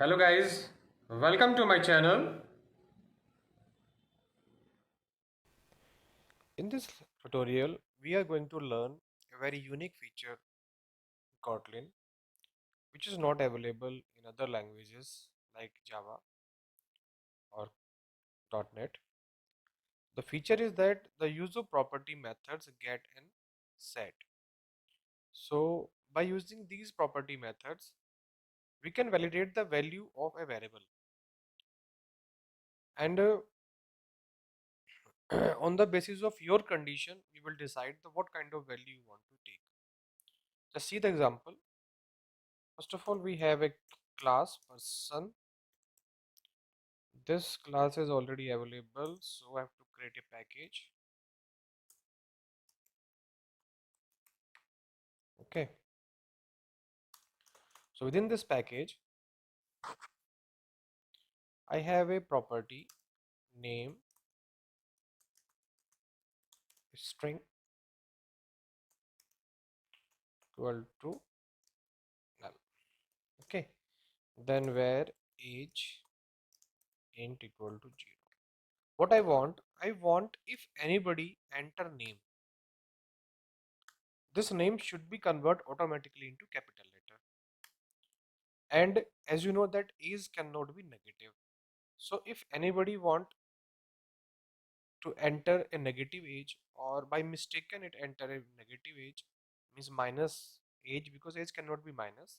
Hello guys, welcome to my channel. In this tutorial, we are going to learn a very unique feature in Kotlin, which is not available in other languages like Java or .NET. The feature is that the user property methods get and set. So by using these property methods, we can validate the value of a variable. And on the basis of your condition, we will decide what kind of value you want to take. Just see the example. First of all, we have a class person. This class is already available, so I have to create a package. Okay, so within this package, I have a property name string equal to null. Okay, then where age int equal to 0. What I want if anybody enter name, this name should be convert automatically into capital letter. And as you know that age cannot be negative. So if anybody want to enter a negative age, or by mistaken it enter a negative age, means minus age, because age cannot be minus,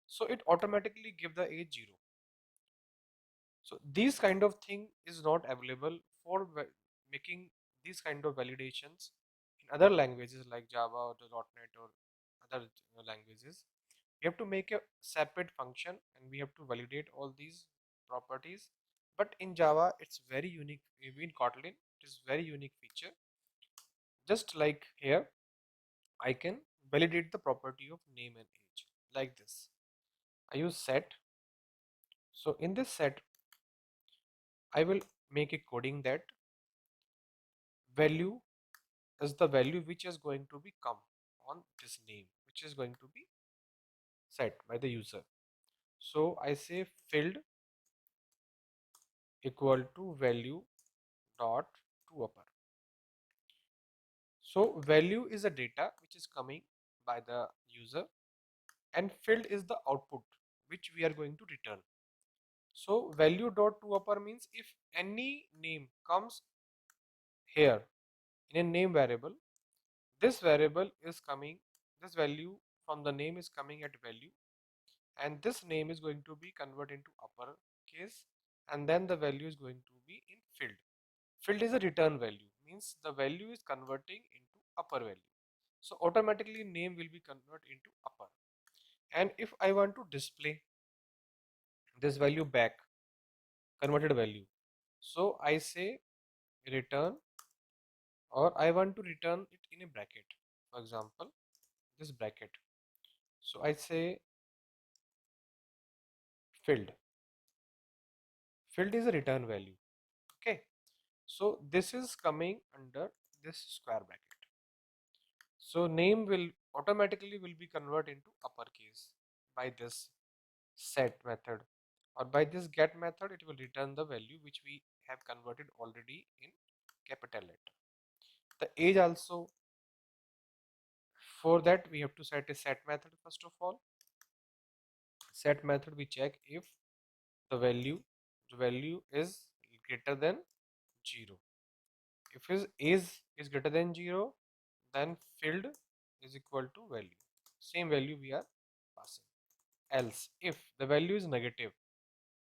so it automatically give the age 0. So these kind of thing is not available for making these kind of validations in other languages like Java or the .NET or other languages. We have to make a separate function and we have to validate all these properties. But in Java, it's very unique. In Kotlin, it is very unique feature. Just like here, I can validate the property of name and age like this. I use set. So in this set, I will make a coding that value is the value which is going to be come on this name, which is going to be set by the user. So I say filled equal to value dot to upper. So value is a data which is coming by the user, and filled is the output which we are going to return. So value dot to upper means if any name comes here in a name variable, this variable is coming, this value from the name is coming at value, and this name is going to be converted into upper case, and then the value is going to be in filled. Filled is a return value, means the value is converting into upper value. So automatically name will be converted into upper. And if I want to display this value back, converted value, so I say return, or I want to return it in a bracket, for example this bracket. So I say filled. Filled is a return value. Okay, so this is coming under this square bracket. So name will automatically will be converted into uppercase by this set method, or by this get method it will return the value which we have converted already in capital letter. The age also, for that we have to set a set method. First of all, set method we check if the value is greater than 0. If his age is greater than 0, then filled is equal to value, same value we are passing. Else if the value is negative,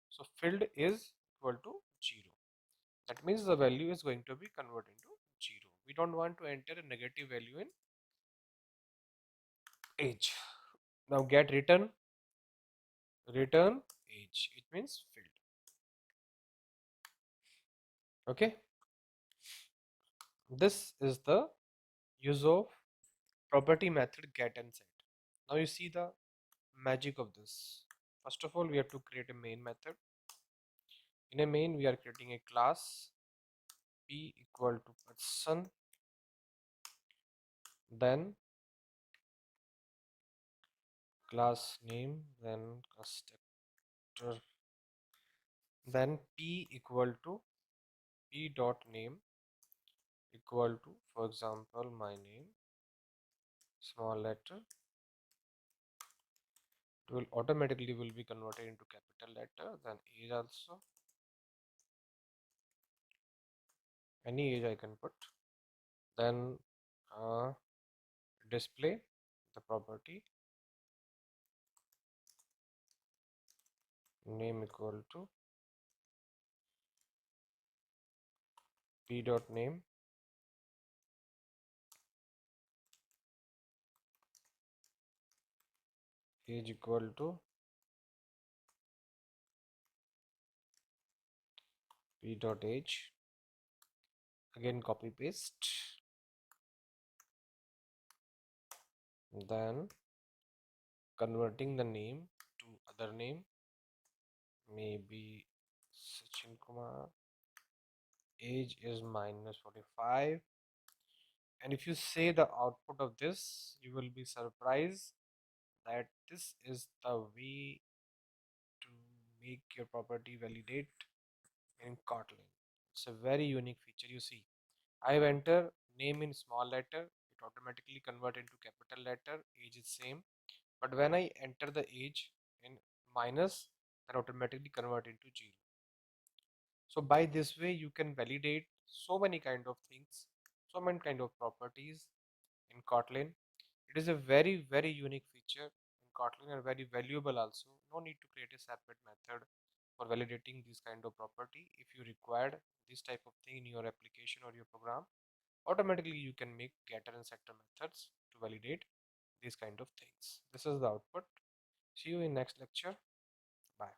so filled is equal to 0. That means the value is going to be converted into 0. We don't want to enter a negative value in age. Now get return age, it means filled. Okay, this is the use of property method get and set. Now you see the magic of this. First of all, we have to create a main method. In a main, we are creating a class p equal to person, then class name, then constructor Then p equal to p dot name equal to, for example, my name, small letter. It will automatically be converted into capital letter. Then age also, any age I can put. Then display the property name equal to p dot name age equal to p dot age. Again copy paste. Then converting the name to other name, maybe Sachin Kumar. Age is -45. And if you say the output of this, you will be surprised that this is the way to make your property validate in Kotlin. It's a very unique feature. You see, I have entered name in small letter, it automatically convert into capital letter. Age is same, but when I enter the age in minus, that automatically convert into 0. So by this way you can validate so many kind of things, so many kind of properties in Kotlin. It is a very unique feature in Kotlin and very valuable also. No need to create a separate method for validating this kind of property. If you required this type of thing in your application or your program, automatically you can make getter and setter methods to validate these kind of things. This is the output. See you in next lecture. Bye.